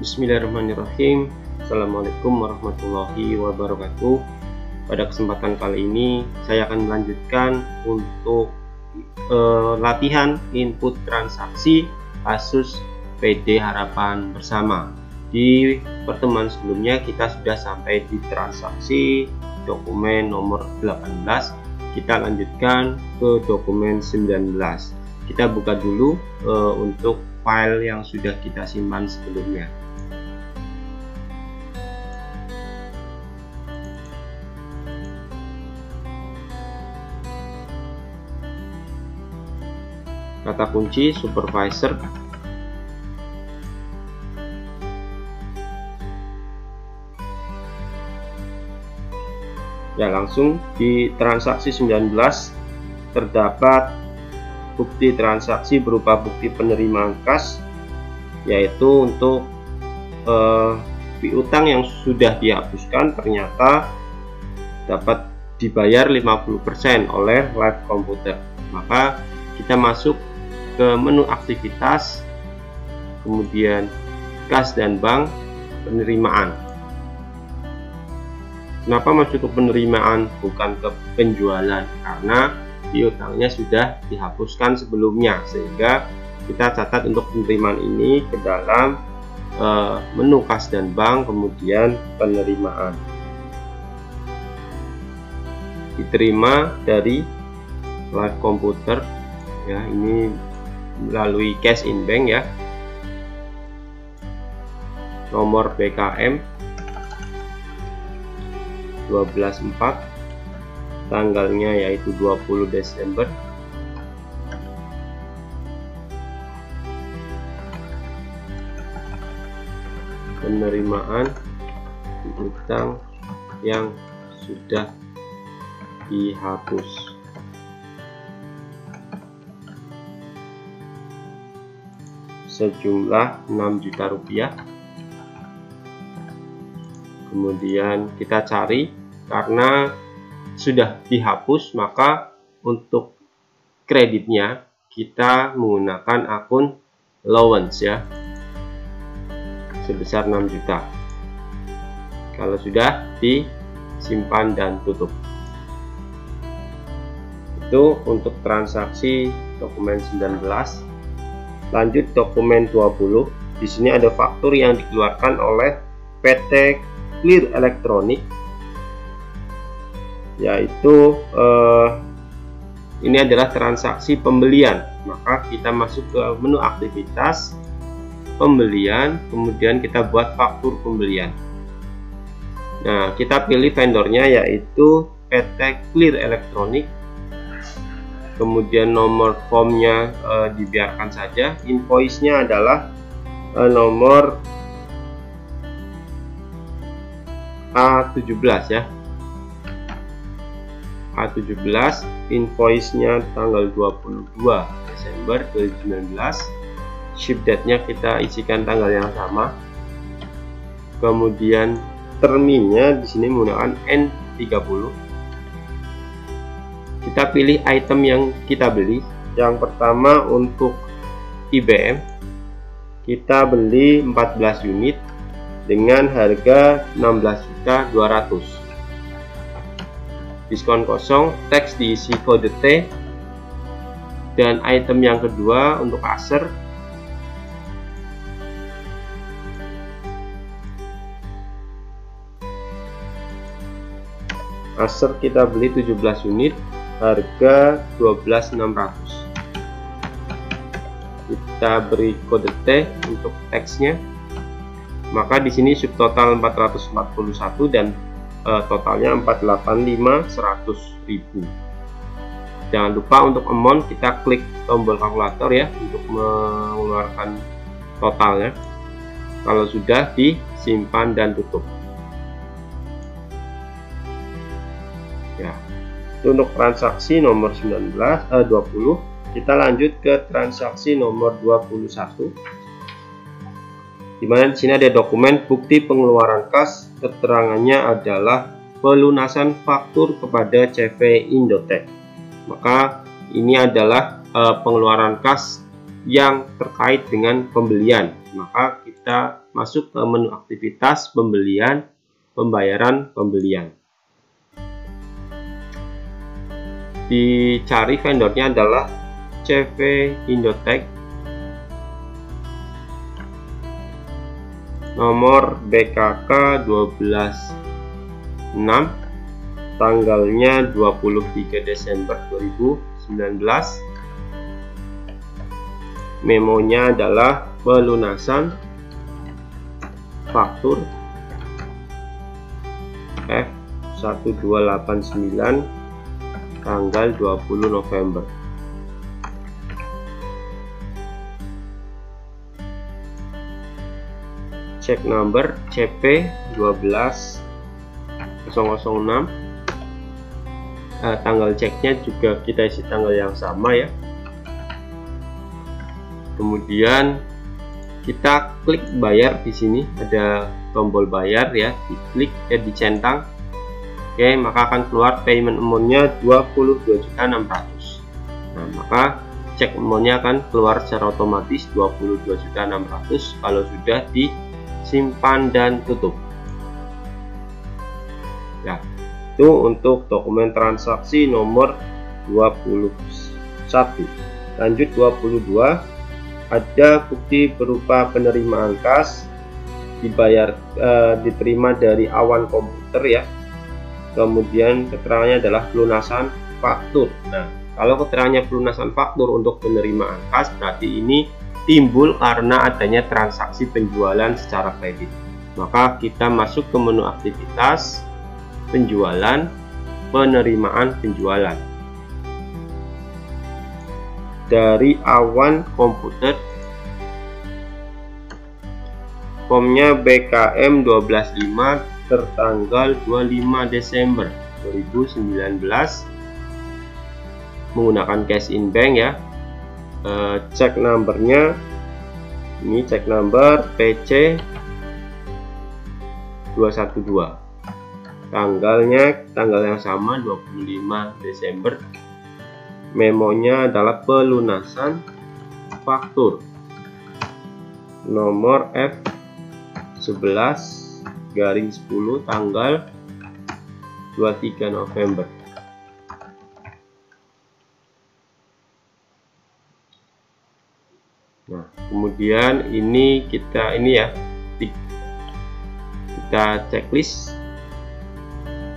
Bismillahirrahmanirrahim. Assalamualaikum warahmatullahi wabarakatuh. Pada kesempatan kali ini saya akan melanjutkan untuk latihan input transaksi kasus PD Harapan Bersama. Di pertemuan sebelumnya kita sudah sampai di transaksi dokumen nomor 18. Kita lanjutkan ke dokumen 19. Kita buka dulu untuk file yang sudah kita simpan sebelumnya. Kata kunci supervisor. Ya, langsung di transaksi 19 terdapat bukti transaksi berupa bukti penerimaan kas, yaitu untuk piutang yang sudah dihapuskan ternyata dapat dibayar 50% oleh Live Computer. Maka kita masuk ke menu aktivitas, kemudian kas dan bank, penerimaan. Kenapa masuk ke penerimaan bukan ke penjualan? Karena piutangnya sudah dihapuskan sebelumnya, sehingga kita catat untuk penerimaan ini ke dalam menu kas dan bank, kemudian penerimaan. Diterima dari Live Computer, ya, ini melalui cash in bank, ya, nomor BKM 12/4, tanggalnya yaitu 20 Desember, penerimaan utang yang sudah dihapus sejumlah 6 juta rupiah. Kemudian kita cari, karena sudah dihapus maka untuk kreditnya kita menggunakan akun allowance, ya, sebesar 6 juta. Kalau sudah disimpan dan tutup. Itu untuk transaksi dokumen 19. Lanjut dokumen 20. Di sini ada faktur yang dikeluarkan oleh PT Clear Electronic, yaitu ini adalah transaksi pembelian. Maka kita masuk ke menu aktivitas, pembelian, kemudian kita buat faktur pembelian. Nah, kita pilih vendornya yaitu PT Clear Electronic. Kemudian nomor formnya dibiarkan saja. Invoice-nya adalah nomor A17, ya, A17. Invoice-nya tanggal 22 Desember 2019. Ship date-nya kita isikan tanggal yang sama. Kemudian terminnya di sini menggunakan N30. Kita pilih item yang kita beli. Yang pertama untuk IBM, kita beli 14 unit dengan harga 16.200.000. Diskon kosong, teks diisi kode T. Dan item yang kedua untuk Acer, kita beli 17 unit, harga 12.600. Kita beri kode T untuk teksnya. Maka di sini subtotal 441 dan totalnya 485.100.000. Jangan lupa untuk amount kita klik tombol kalkulator, ya, untuk mengeluarkan totalnya. Kalau sudah disimpan dan tutup. Ya. Untuk transaksi nomor 20, kita lanjut ke transaksi nomor 21. Di mana di sini ada dokumen bukti pengeluaran kas, keterangannya adalah pelunasan faktur kepada CV Indotech. Maka ini adalah pengeluaran kas yang terkait dengan pembelian. Maka kita masuk ke menu aktivitas pembelian, pembayaran, pembelian. Dicari vendornya adalah CV Indotech, nomor BKK 126, tanggalnya 23 Desember 2019. Memonya adalah pelunasan faktur F1289 tanggal 20 November. Check number CP 12006. Tanggal ceknya juga kita isi tanggal yang sama ya. Kemudian kita klik bayar. Di sini ada tombol bayar ya, diklik dicentang. Oke, maka akan keluar payment amount-nya 22.600.000. Nah, maka cek amount-nya akan keluar secara otomatis 22.600.000 kalau sudah disimpan dan tutup. Ya, itu untuk dokumen transaksi nomor 21. Lanjut 22, ada bukti berupa penerimaan kas diterima dari Awan Komputer ya. Kemudian keterangannya adalah pelunasan faktur. Nah, kalau keterangannya pelunasan faktur untuk penerimaan kas, berarti ini timbul karena adanya transaksi penjualan secara kredit. Maka kita masuk ke menu aktivitas, penjualan, penerimaan penjualan. Dari Awan Komputer, formnya BKM 125 tertanggal 25 Desember 2019 menggunakan cash in bank ya. Cek numbernya ini, cek number PC 212, tanggal yang sama 25 Desember. Memonya adalah pelunasan faktur nomor F11/10 tanggal 23 November. Nah, kemudian ini kita checklist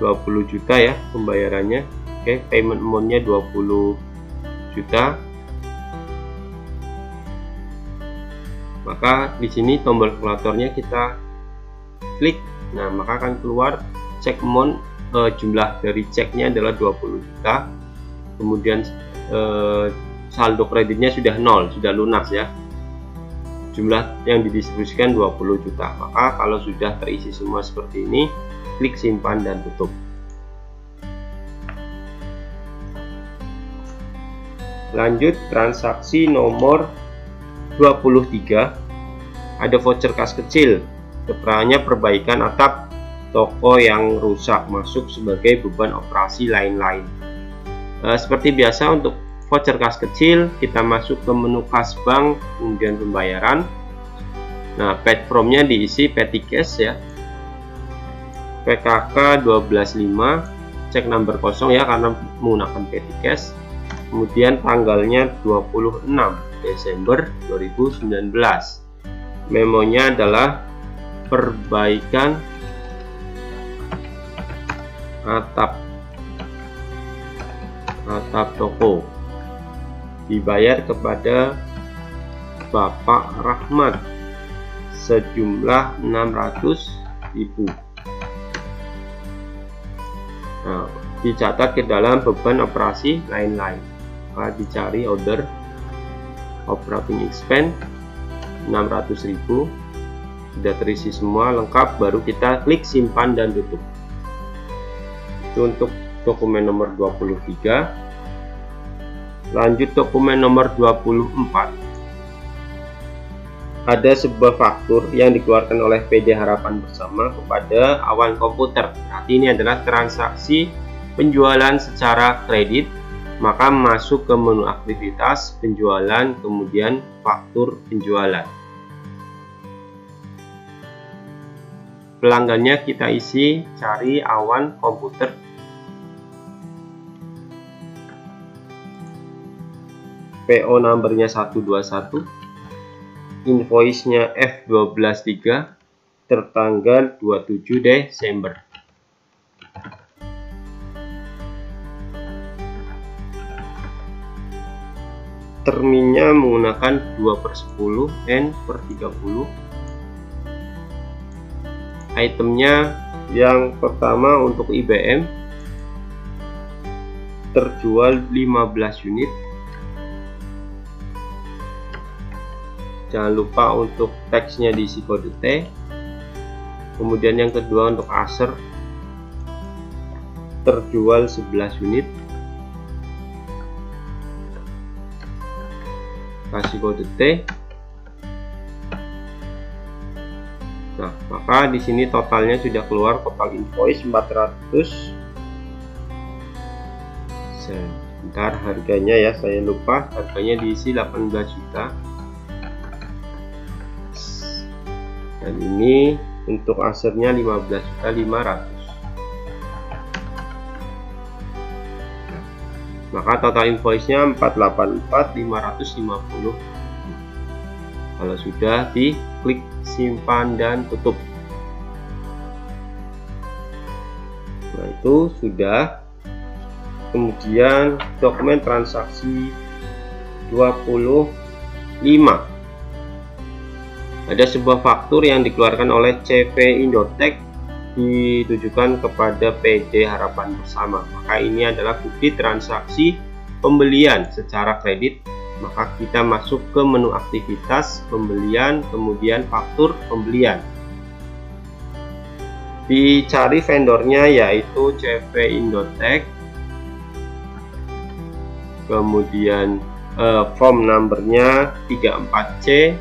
20 juta ya pembayarannya. Oke, payment amount-nya 20 juta. Maka di sini tombol kalkulatornya kita klik. Nah, maka akan keluar cek amount, jumlah dari ceknya adalah 20 juta. Kemudian saldo kreditnya sudah 0, sudah lunas ya. Jumlah yang didistribusikan 20 juta. Maka kalau sudah terisi semua seperti ini, klik simpan dan tutup. Lanjut transaksi nomor 23, ada voucher kas kecil. Keterangannya perbaikan atap toko yang rusak, masuk sebagai beban operasi lain-lain. Seperti biasa untuk voucher kas kecil, kita masuk ke menu kas bank, kemudian pembayaran. Nah, paid from-nya diisi petty cash ya, PKK 125, cek number kosong ya karena menggunakan petty cash. Kemudian tanggalnya 26 Desember 2019. Memonya adalah perbaikan atap toko, dibayar kepada Bapak Rahmat sejumlah 600.000. Nah, dicatat ke dalam beban operasi lain-lain. Maka dicari order operating expense 600.000, sudah terisi semua lengkap, baru kita klik simpan dan tutup. Itu untuk dokumen nomor 23. Lanjut dokumen nomor 24. Ada sebuah faktur yang dikeluarkan oleh PD Harapan Bersama kepada Awan Komputer. Berarti ini adalah transaksi penjualan secara kredit. Maka masuk ke menu aktivitas penjualan, kemudian faktur penjualan. pelanggannya kita isi cari awan komputer. PO numbernya 121, invoice-nya F123, tertanggal 27 Desember. Terminnya menggunakan 2/10 N/30. Itemnya yang pertama untuk IBM terjual 15 unit. Jangan lupa untuk teksnya diisi kode T. Kemudian yang kedua untuk Acer terjual 11 unit. Kasih kode T. Nah, maka di sini totalnya sudah keluar, total invoice 400. Sebentar, harganya ya saya lupa, harganya diisi 18 juta. Dan ini untuk Acernya 15.500.000. Maka total invoice-nya 484.550. Kalau sudah, diklik simpan dan tutup. Nah, itu sudah. Kemudian dokumen transaksi 25. Ada sebuah faktur yang dikeluarkan oleh CV Indotech ditujukan kepada PD Harapan Bersama. Maka ini adalah bukti transaksi pembelian secara kredit. Maka kita masuk ke menu aktivitas pembelian, kemudian faktur pembelian. Dicari vendornya yaitu CV Indotech. Kemudian form numbernya 34C.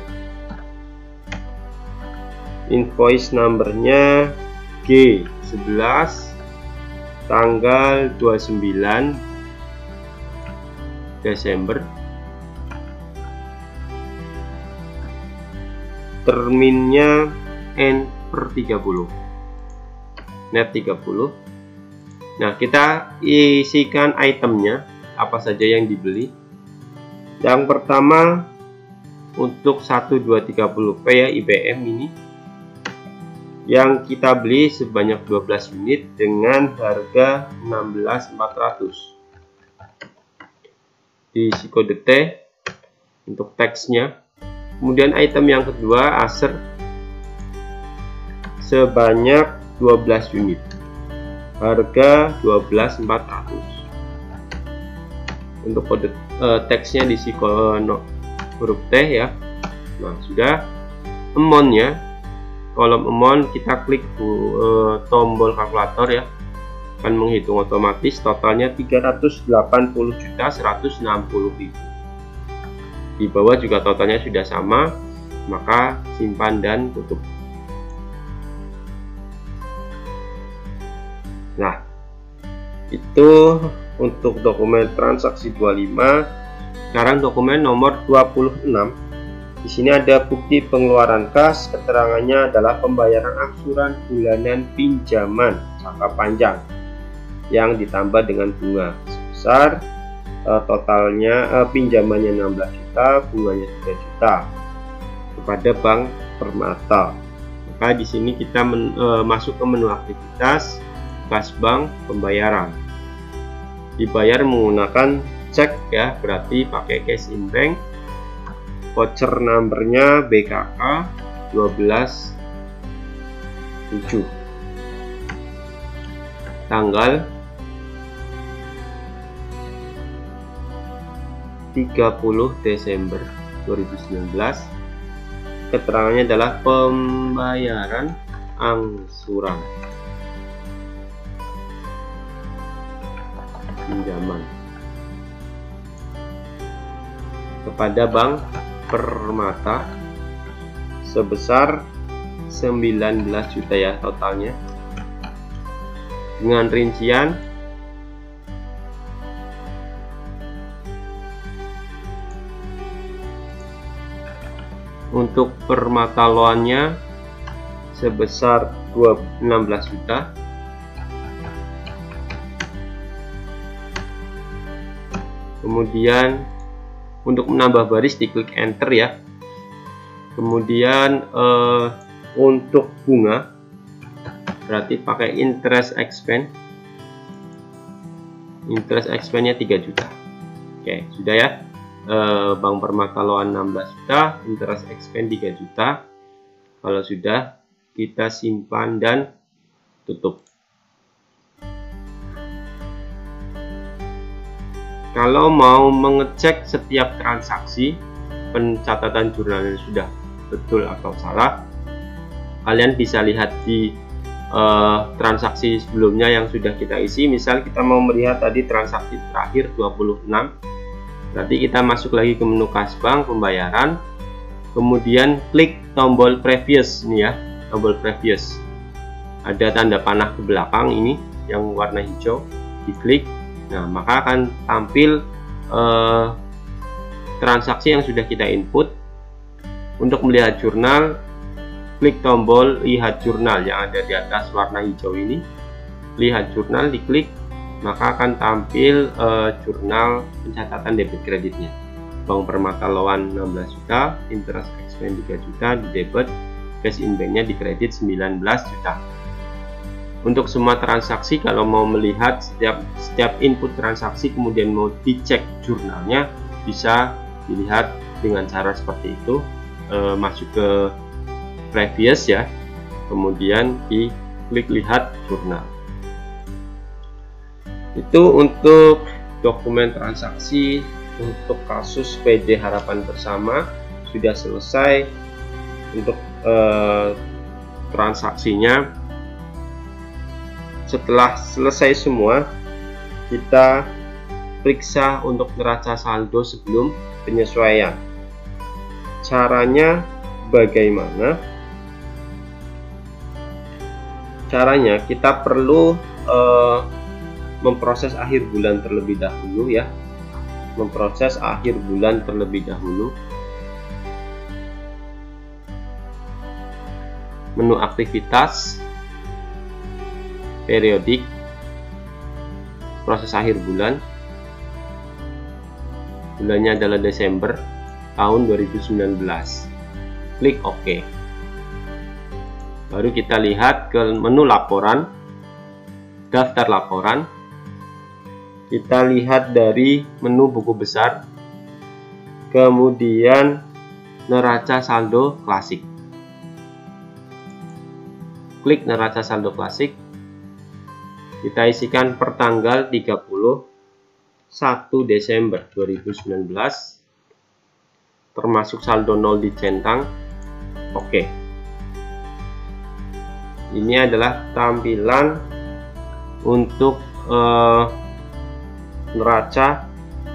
Invoice numbernya G11, tanggal 29 Desember. Terminnya N/30, net 30. Nah, kita isikan itemnya apa saja yang dibeli. Yang pertama untuk 1230P ya, IBM ini yang kita beli sebanyak 12 unit dengan harga 16.400. Diisi kode T untuk teksnya. Kemudian item yang kedua Acer sebanyak 12 unit, harga 12.400. Untuk kode teksnya diisi huruf T ya. Nah, sudah. Amount-nya, kolom amount kita klik tombol kalkulator ya, akan menghitung otomatis. Totalnya 380.160.000. Di bawah juga totalnya sudah sama, maka simpan dan tutup. Nah, itu untuk dokumen transaksi 25. Sekarang dokumen nomor 26. Di sini ada bukti pengeluaran kas. Keterangannya adalah pembayaran angsuran bulanan pinjaman jangka panjang yang ditambah dengan bunga sebesar totalnya pinjamannya 16 juta, bunganya 3 juta kepada Bank Permata. Maka di sini kita masuk ke menu aktivitas, kas bank, pembayaran. Dibayar menggunakan cek ya, berarti pakai cash in bank. Voucher numbernya BKK 12/7. Tanggal 30 Desember 2019. Keterangannya adalah pembayaran angsuran pinjaman kepada Bank Permata sebesar 19 juta ya totalnya, dengan rincian untuk permata loannya sebesar 16 juta. Kemudian untuk menambah baris diklik enter ya. Kemudian untuk bunga berarti pakai interest expense. Interest expense-nya 3 juta. Oke, sudah ya. Bank Permata Loan 16 juta, interest expense 3 juta. Kalau sudah, kita simpan dan tutup. Kalau mau mengecek setiap transaksi pencatatan jurnalnya sudah betul atau salah, kalian bisa lihat di transaksi sebelumnya yang sudah kita isi. Misal kita mau melihat tadi transaksi terakhir 26, berarti kita masuk lagi ke menu kas bank pembayaran, kemudian klik tombol previous ini ya, tombol previous. Ada tanda panah ke belakang ini yang warna hijau, diklik. Nah, maka akan tampil transaksi yang sudah kita input. Untuk melihat jurnal, klik tombol lihat jurnal yang ada di atas warna hijau ini. Lihat jurnal diklik, maka akan tampil jurnal pencatatan debit kreditnya. Bank Permata Loan 16 juta, interest expense 3 juta di debit, cash in bank-nya di kredit 19 juta. Untuk semua transaksi, kalau mau melihat setiap input transaksi kemudian mau dicek jurnalnya, bisa dilihat dengan cara seperti itu. Masuk ke previous ya, kemudian diklik lihat jurnal. Itu untuk dokumen transaksi. Untuk kasus PD Harapan Bersama sudah selesai. Untuk transaksinya, setelah selesai semua, kita periksa untuk neraca saldo sebelum penyesuaian. Caranya bagaimana? Caranya kita perlu memproses akhir bulan terlebih dahulu ya. Memproses akhir bulan terlebih dahulu. Menu aktivitas, periodik, proses akhir bulan. Bulannya adalah Desember tahun 2019. Klik OK. Baru kita lihat ke menu laporan, daftar laporan. Kita lihat dari menu buku besar, kemudian neraca saldo klasik. Klik neraca saldo klasik. Kita isikan per tanggal 31 Desember 2019, termasuk saldo 0 dicentang. Oke. Ini adalah tampilan untuk neraca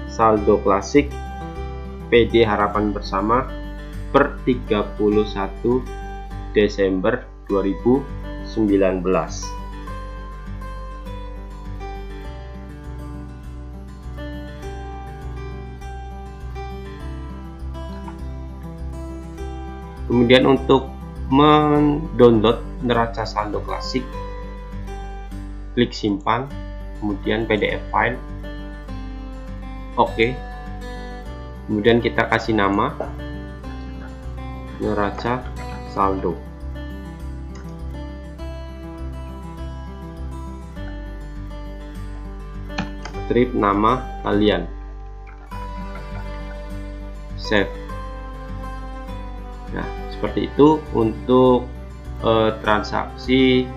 saldo klasik PD Harapan Bersama per 31 Desember 2019. Kemudian untuk mendownload neraca saldo klasik, klik simpan, kemudian PDF file. Oke. Kemudian kita kasih nama neraca saldo. Strip nama kalian. Save. Nah, seperti itu untuk transaksi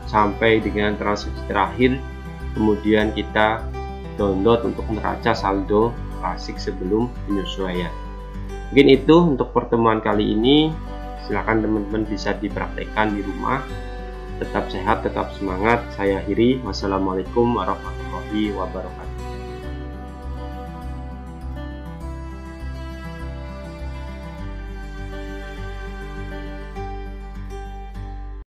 sampai dengan transaksi terakhir. Kemudian kita download untuk neraca saldo klasik sebelum penyesuaian. Mungkin itu untuk pertemuan kali ini. Silakan teman-teman bisa dipraktekkan di rumah. Tetap sehat, tetap semangat. Saya akhiri. Wassalamualaikum warahmatullahi wabarakatuh.